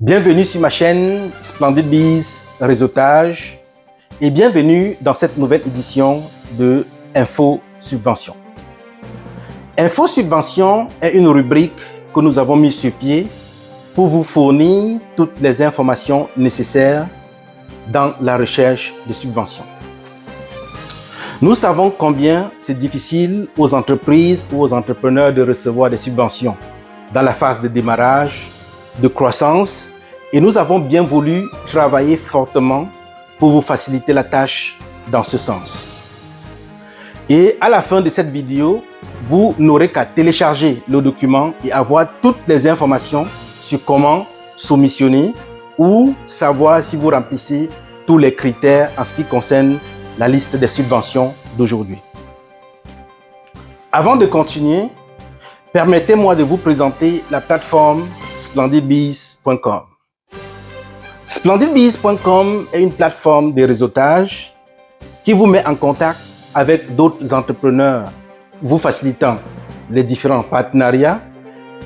Bienvenue sur ma chaîne Splendid Biz Réseautage et bienvenue dans cette nouvelle édition de Info Subvention. Info Subvention est une rubrique que nous avons mise sur pied pour vous fournir toutes les informations nécessaires dans la recherche de subventions. Nous savons combien c'est difficile aux entreprises ou aux entrepreneurs de recevoir des subventions dans la phase de démarrage, de croissance, et nous avons bien voulu travailler fortement pour vous faciliter la tâche dans ce sens. Et à la fin de cette vidéo, vous n'aurez qu'à télécharger le document et avoir toutes les informations sur comment soumissionner ou savoir si vous remplissez tous les critères en ce qui concerne la liste des subventions d'aujourd'hui. Avant de continuer, permettez-moi de vous présenter la plateforme splendidbiz.com. Splendidbiz.com est une plateforme de réseautage qui vous met en contact avec d'autres entrepreneurs, vous facilitant les différents partenariats,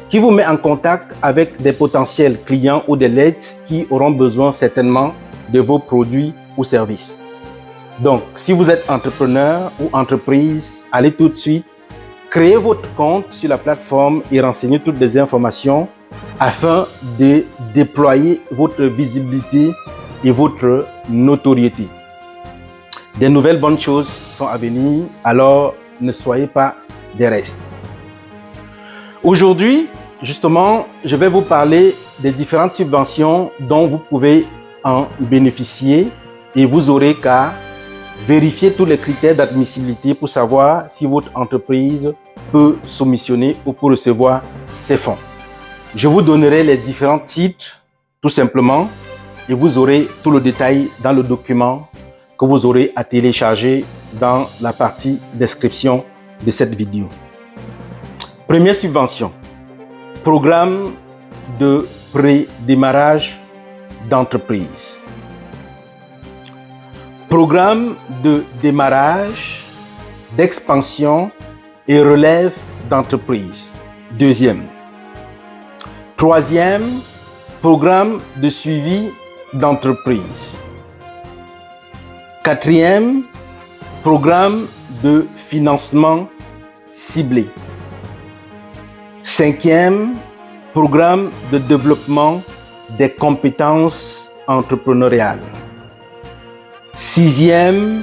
qui vous met en contact avec des potentiels clients ou des leads qui auront besoin certainement de vos produits ou services. Donc, si vous êtes entrepreneur ou entreprise, allez tout de suite, créez votre compte sur la plateforme et renseignez toutes les informations afin de déployer votre visibilité et votre notoriété. Des nouvelles bonnes choses sont à venir, alors ne soyez pas des restes. Aujourd'hui, justement, je vais vous parler des différentes subventions dont vous pouvez en bénéficier et vous aurez qu'à vérifier tous les critères d'admissibilité pour savoir si votre entreprise peut soumissionner ou pour recevoir ces fonds. Je vous donnerai les différents titres, tout simplement, et vous aurez tout le détail dans le document que vous aurez à télécharger dans la partie description de cette vidéo. Première subvention, programme de pré-démarrage d'entreprise. Programme de démarrage, d'expansion et relève d'entreprise. Deuxième. Troisième, programme de suivi d'entreprise. Quatrième, programme de financement ciblé. Cinquième, programme de développement des compétences entrepreneuriales. Sixième,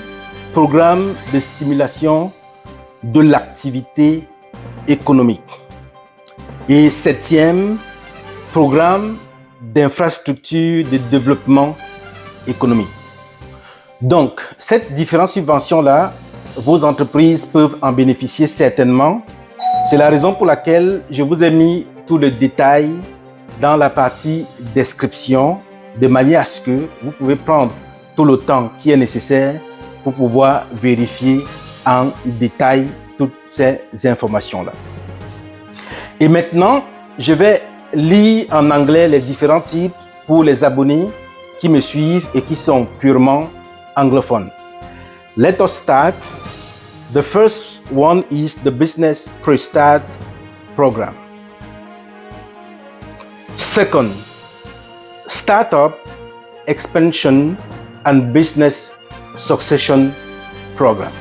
programme de stimulation de l'activité économique. Et septième, programme d'infrastructure de développement économique. Donc, cette différentes subventions-là, vos entreprises peuvent en bénéficier certainement. C'est la raison pour laquelle je vous ai mis tout le détail dans la partie description, de manière à ce que vous pouvez prendre tout le temps qui est nécessaire pour pouvoir vérifier en détail toutes ces informations-là. Et maintenant, je vais lire en anglais les différents titres pour les abonnés qui me suivent et qui sont purement anglophones. Let us start. The first one is the Business Pre-Start Program. Second, Startup Expansion and Business Succession Program.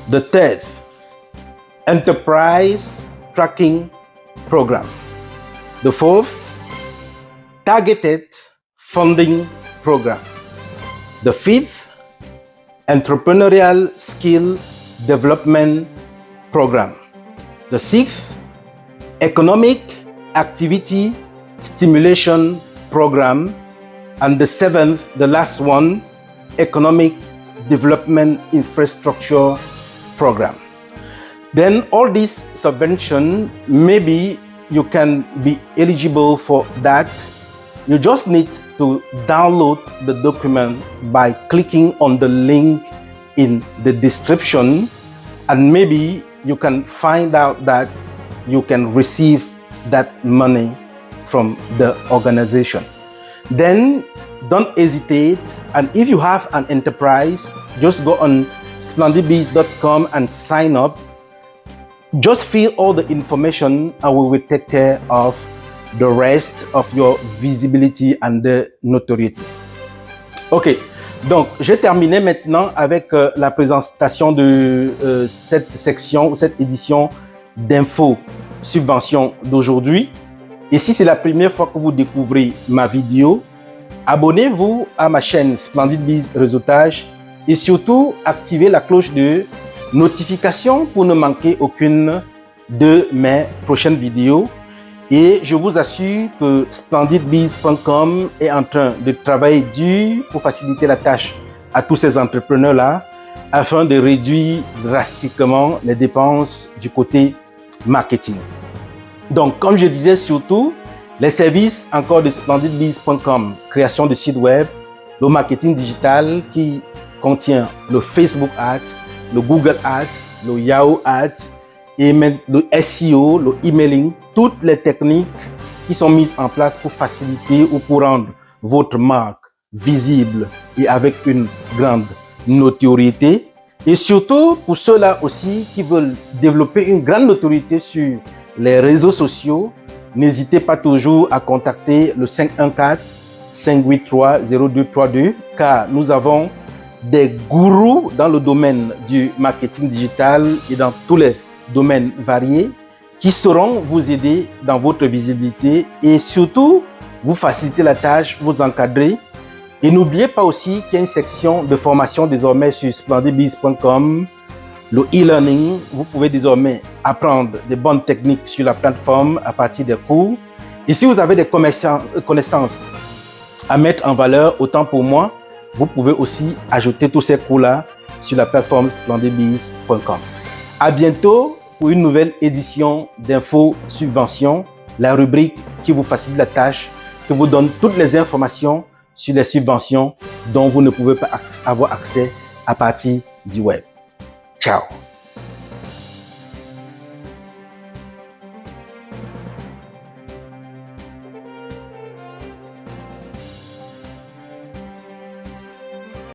The third, Enterprise Tracking Program. The fourth, Targeted Funding Program. The fifth, Entrepreneurial Skill Development Program. The sixth, Economic Activity Stimulation Program. And the seventh, the last one, Economic Development Infrastructure Program. Then all these subventions, maybe you can be eligible for that. You just need to download the document by clicking on the link in the description, and maybe you can find out that you can receive that money from the organization. Then don't hesitate, and if you have an enterprise, just go on splendidbiz.com and sign up. Just fill all the information and we will take care of the rest of your visibility and notoriety. Ok, donc j'ai terminé maintenant avec la présentation de cette section ou cette édition d'info subvention d'aujourd'hui. Et si c'est la première fois que vous découvrez ma vidéo, abonnez-vous à ma chaîne Splendid Biz Réseautage et surtout activez la cloche de notification pour ne manquer aucune de mes prochaines vidéos. Et je vous assure que splendidbiz.com est en train de travailler dur pour faciliter la tâche à tous ces entrepreneurs-là afin de réduire drastiquement les dépenses du côté marketing. Donc, comme je disais, surtout, les services encore de splendidbiz.com, création de site web, le marketing digital qui contient le Facebook Ads, le Google Ads, le Yahoo Ads, et même le SEO, le emailing, toutes les techniques qui sont mises en place pour faciliter ou pour rendre votre marque visible et avec une grande notoriété. Et surtout pour ceux-là aussi qui veulent développer une grande notoriété sur les réseaux sociaux, n'hésitez pas toujours à contacter le 514-583-0232 car nous avons des gourous dans le domaine du marketing digital et dans tous les domaines variés qui sauront vous aider dans votre visibilité et surtout vous faciliter la tâche, vous encadrer. Et n'oubliez pas aussi qu'il y a une section de formation désormais sur splendidbiz.com, le e-learning. Vous pouvez désormais apprendre des bonnes techniques sur la plateforme à partir des cours. Et si vous avez des connaissances à mettre en valeur, autant pour moi, vous pouvez aussi ajouter tous ces cours-là sur la plateforme splendidbiz.com. À bientôt pour une nouvelle édition d'Info Subvention, la rubrique qui vous facilite la tâche, qui vous donne toutes les informations sur les subventions dont vous ne pouvez pas avoir accès à partir du web. Ciao!